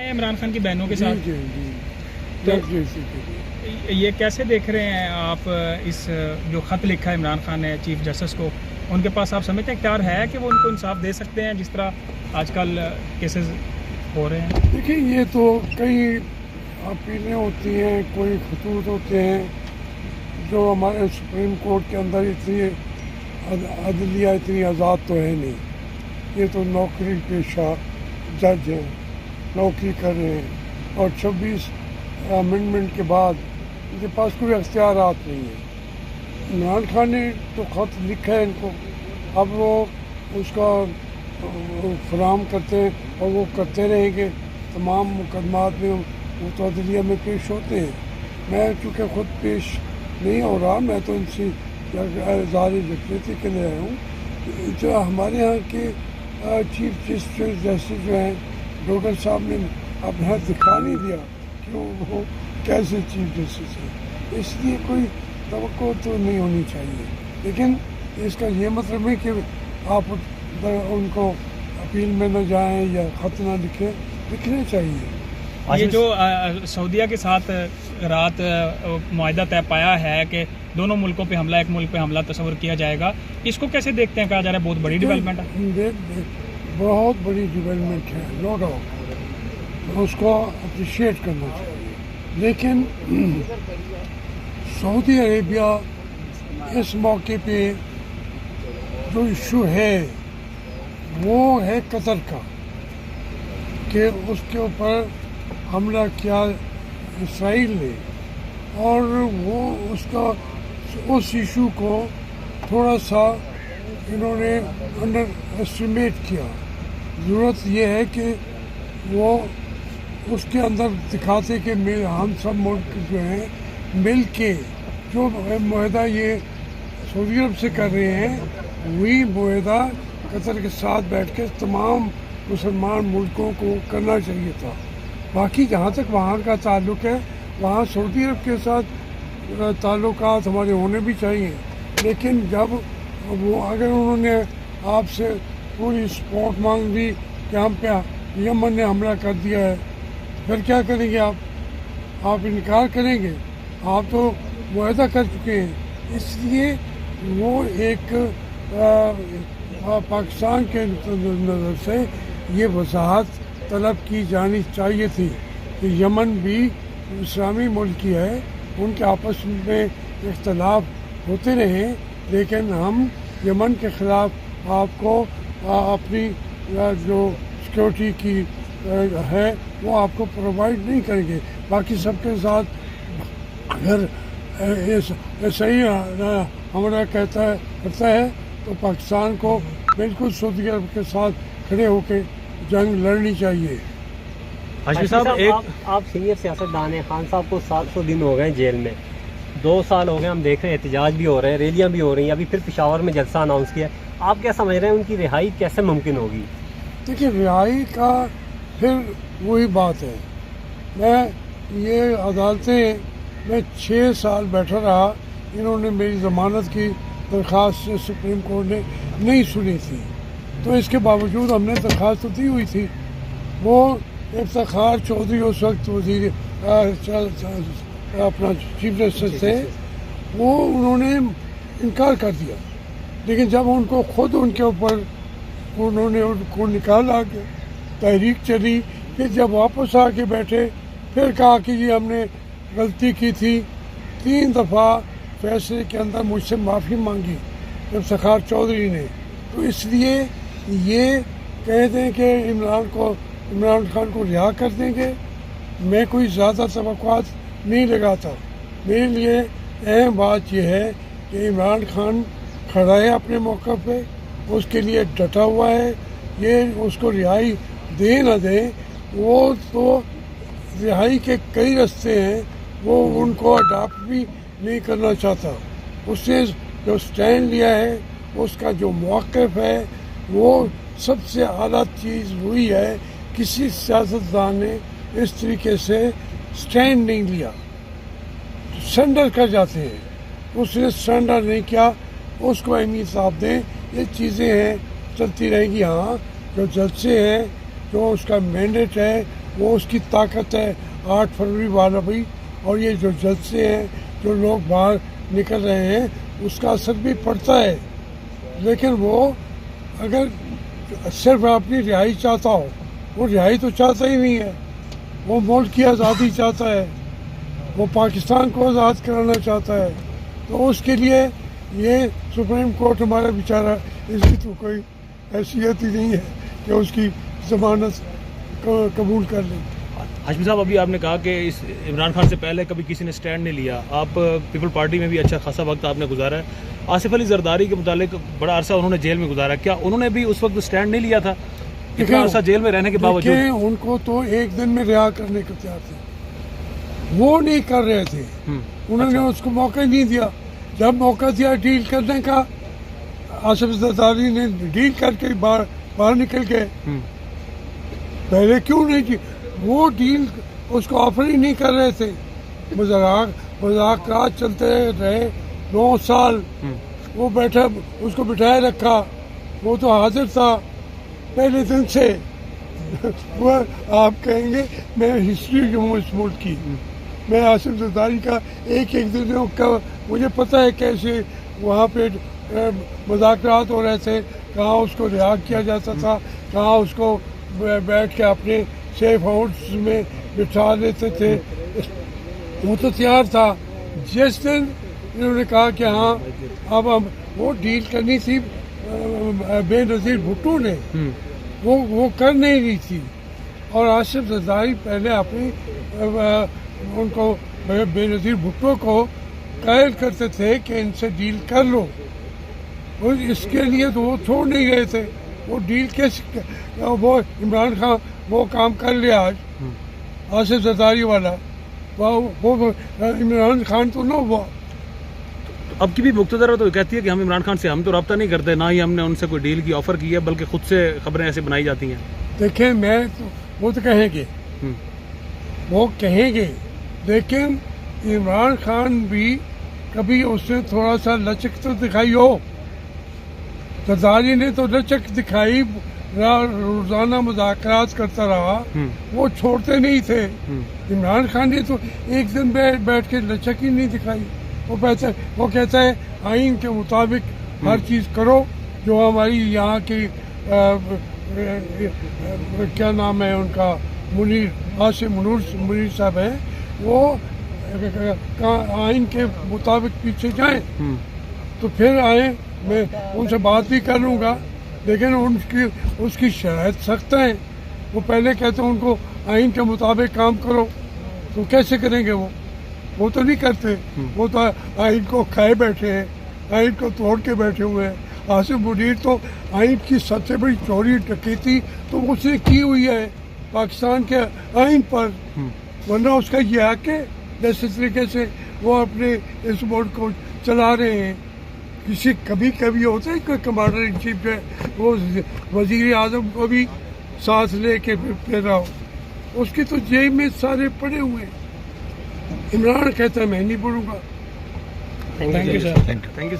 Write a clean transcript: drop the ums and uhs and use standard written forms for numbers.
عمران خان کی بہنوں کے ساتھ یہ کیسے دیکھ رہے ہیں آپ اس جو خط لکھا ہے عمران خان نے چیف جسٹس کو، ان کے پاس آپ سمجھتے ہیں اختیار ہے کہ وہ ان کو انصاف دے سکتے ہیں جس طرح آج کل کیسز ہو رہے ہیں؟ دیکھیے یہ تو کئی اپیلیں ہوتی ہیں، کوئی خطوط ہوتے ہیں جو ہمارے سپریم کورٹ کے اندر اتنی عدلیہ اتنی آزاد تو ہے نہیں، یہ تو نوکری پیشہ جج ہیں، نوکری کر رہے ہیں، اور 26 امینڈمنٹ کے بعد ان کے پاس کوئی اختیارات نہیں ہیں۔ عمران خان نے تو خط لکھا ہے ان کو، اب وہ اس کا فراہم کرتے ہیں اور وہ کرتے رہیں گے، تمام مقدمات میں وہ تو عدلیہ میں پیش ہوتے ہیں۔ میں چونکہ خود پیش نہیں ہو رہا، میں تو ان سے اظہار یکجہتی کے لیے آیا ہوں۔ جو ہمارے یہاں کے چیف جسٹس جو ہیں ڈوگر صاحب نے اپنا ہاتھ دکھا نہیں دیا کہ وہ کیسے چیف جسٹس ہیں، اس لیے کوئی توقع تو نہیں ہونی چاہیے، لیکن اس کا یہ مطلب ہے کہ آپ ان کو اپیل میں نہ جائیں یا خط نہ لکھیں، لکھنے چاہیے۔ یہ جو سعودیہ کے ساتھ رات معاہدہ طے پایا ہے کہ دونوں ملکوں پہ حملہ، ایک ملک پہ حملہ تصور کیا جائے گا، اس کو کیسے دیکھتے ہیں؟ کہا جا رہا ہے بہت بڑی ڈیولپمنٹ ہے۔ بہت بڑی ڈیولپمنٹ ہے، نو ڈاؤٹ، اس کو اپریشیٹ کرنا چاہیے، لیکن سعودی عربیہ اس موقع پہ جو ایشو ہے وہ ہے قطر کا، کہ اس کے اوپر حملہ کیا اسرائیل نے، اور وہ اس ایشو کو تھوڑا سا انہوں نے انڈر ایسٹیمیٹ کیا۔ ضرورت یہ ہے کہ وہ اس کے اندر دکھاتے کہ ہم سب ملک جو ہیں مل کے جو معاہدہ یہ سعودی عرب سے کر رہے ہیں، وہی معاہدہ قطر کے ساتھ بیٹھ کے تمام مسلمان ملکوں کو کرنا چاہیے تھا۔ باقی جہاں تک وہاں کا تعلق ہے، وہاں سعودی عرب کے ساتھ تعلقات ہمارے ہونے بھی چاہیے، لیکن جب وہ اگر انہوں نے آپ سے پوری سپورٹ مانگ لی کہ ہم پہ یمن نے حملہ کر دیا ہے، پھر کیا کریں گے آپ انکار کریں گے؟ آپ تو معاہدہ کر چکے ہیں۔ اس لیے وہ ایک پاکستان کے نظر سے یہ وضاحت طلب کی جانی چاہیے تھی کہ یمن بھی اسلامی ملک ہی ہے، ان کے آپس میں اختلاف ہوتے رہیں، لیکن ہم یمن کے خلاف آپ کو اپنی جو سیکورٹی کی ہے وہ آپ کو پرووائڈ نہیں کریں گے۔ باقی سب کے ساتھ اگر ایسا ہی ہمارا کرتا ہے تو پاکستان کو بالکل سعودی عرب کے ساتھ کھڑے ہو کے جنگ لڑنی چاہیے۔ آپ سینئر سیاستدان ہیں، خان صاحب کو 700 دن ہو گئے جیل میں، 2 سال ہو گئے، ہم دیکھ رہے ہیں احتجاج بھی ہو رہے ہیں، ریلیاں بھی ہو رہی ہیں، ابھی پھر پشاور میں جلسہ اناؤنس کیا ہے، آپ کیا سمجھ رہے ہیں ان کی رہائی کیسے ممکن ہوگی؟ دیکھیے رہائی کا پھر وہی بات ہے، میں یہ عدالتیں میں 6 سال بیٹھا رہا، انہوں نے میری ضمانت کی درخواست سے سپریم کورٹ نے نہیں سنی تھی، تو اس کے باوجود ہم نے درخواست تو دی ہوئی تھی۔ وہ افتخار چودھری اس وقت وزیر اپنا چیف جسٹس تھے، وہ انہوں نے انکار کر دیا، لیکن جب ان کو خود ان کے اوپر انہوں نے ان کو نکالا، تحریک چلی، پھر جب واپس آ کے بیٹھے پھر کہا کہ یہ ہم نے غلطی کی تھی، 3 دفعہ فیصلے کے اندر مجھ سے معافی مانگی افتخار چودھری نے۔ تو اس لیے یہ کہہ دیں کہ عمران خان کو رہا کر دیں گے، میں کوئی زیادہ توقعات نہیں لگاتا۔ میرے لیے اہم بات یہ ہے کہ عمران خان کھڑا ہے اپنے موقع پہ، اس کے لیے ڈٹا ہوا ہے، یہ اس کو رہائی دے نہ دیں، وہ تو رہائی کے کئی راستے ہیں، وہ ان کو اڈاپٹ بھی نہیں کرنا چاہتا۔ اس نے جو سٹینڈ لیا ہے، اس کا جو موقف ہے، وہ سب سے اعلیٰ چیز وہی ہے، کسی سیاستدان نے اس طریقے سے سٹینڈ نہیں لیا، سرنڈر کر جاتے ہیں، اس نے سرنڈر نہیں کیا، اس کو اہمیت آپ دیں۔ یہ چیزیں ہیں چلتی رہیں گی، ہاں جو جلسے ہیں، جو اس کا مینڈیٹ ہے وہ اس کی طاقت ہے 8 فروری والا بھی. اور یہ جو جلسے ہیں جو لوگ باہر نکل رہے ہیں اس کا اثر بھی پڑتا ہے. لیکن وہ اگر صرف اپنی رہائی چاہتا ہو, وہ رہائی تو چاہتا ہی نہیں ہے. وہ ملک کی آزادی چاہتا ہے, وہ پاکستان کو آزاد کرانا چاہتا ہے. تو اس کے لیے یہ سپریم کورٹ ہمارا بیچارہ, اس کی تو کوئی حیثیت ہی نہیں ہے کہ اس کی ضمانت قبول کر لیں. ہاشمی صاحب, ابھی آپ نے کہا کہ اس عمران خان سے پہلے کبھی کسی نے سٹینڈ نہیں لیا. آپ پیپل پارٹی میں بھی اچھا خاصا وقت آپ نے گزارا ہے. آصف علی زرداری کے متعلق بڑا عرصہ انہوں نے جیل میں گزارا, کیا انہوں نے بھی اس وقت سٹینڈ نہیں لیا تھا اتنا عرصہ جیل میں رہنے کے باوجود؟ ان کو تو ایک دن میں رہا کرنے کو تیار تھے, وہ نہیں کر رہے تھے. انہوں نے اس کو موقع نہیں دیا. جب موقع دیا ڈیل کرنے کا, آصف زرداری نے ڈیل کر کے باہر نکل گئے. پہلے کیوں نہیں کی وہ ڈیل؟ اس کو آفر ہی نہیں کر رہے تھے. مذاکرات چلتے رہے 9 سال. وہ بیٹھا, اس کو بٹھائے رکھا, وہ تو حاضر تھا پہلے دن سے. وہ آپ کہیں گے میں ہسٹری ہوں اس ملک کی. میں آصف زرداری کا ایک دن کا مجھے پتہ ہے کیسے وہاں پہ مذاکرات ہو رہے تھے, کہاں اس کو رہا کیا جاتا تھا, کہاں اس کو بیٹھ کے اپنے سیف ہاؤس میں بٹھا لیتے تھے. وہ تو تیار تھا. جس دن انہوں نے کہا کہ ہاں اب وہ ڈیل کرنی تھی بے نظیر بھٹو نے, وہ کر نہیں رہی تھی. اور آصف زرداری پہلے اپنی ان کو بے نظیر بھٹو کو قائل کرتے تھے کہ ان سے ڈیل کر لو. اور اس کے لیے تو وہ چھوڑ نہیں رہے تھے. وہ ڈیل کیسے, وہ عمران خان وہ کام کر لیا آج آصف زرداری والا, وہ عمران خان تو نہ ہوا. اب کی بھی مقتدر تو کہتی ہے کہ ہم عمران خان سے ہم تو رابطہ نہیں کرتے, نہ ہی ہم نے ان سے کوئی ڈیل کی آفر کی ہے, بلکہ خود سے خبریں ایسے بنائی جاتی ہیں. دیکھیں میں وہ تو کہیں گے, وہ کہیں گے, لیکن عمران خان بھی کبھی اس نے تھوڑا سا لچک تو دکھائی ہو. زرداری نے تو لچک دکھائی, روزانہ مذاکرات کرتا رہا, وہ چھوڑتے نہیں تھے. عمران خان نے تو ایک دن بیٹھ کے لچک ہی نہیں دکھائی. وہ کہتا ہے آئین کے مطابق ہر چیز کرو. جو ہماری یہاں کی کیا نام ہے ان کا, منیر صاحب ہیں, وہ آئین کے مطابق پیچھے جائیں تو پھر آئیں. میں ان سے بات بھی کر لوں گا, لیکن اس کی شرائط سخت ہیں. وہ پہلے کہتے ہیں ان کو آئین کے مطابق کام کرو, تو کیسے کریں گے؟ وہ تو نہیں کرتے. وہ تو آئین کو کھائے بیٹھے ہیں, آئین کو توڑ کے بیٹھے ہوئے ہیں. آصف منیر تو آئین کی سب سے بڑی چوری ڈکیتی تو اس نے کی ہوئی ہے پاکستان کے آئین پر, ورنہ اس کا یہ حق ہے جیسے طریقے سے وہ اپنے اس ملک کو چلا رہے ہیں. کبھی ہوتا ہے کہ کمانڈر ان چیف جو ہے وہ وزیر اعظم کو بھی ساتھ لے کے پھر رہا ہو, اس کی تو جیب میں سارے پڑے ہوئے ہیں. عمران کہتا ہے میں نہیں پڑھوں گا. Thank you sir.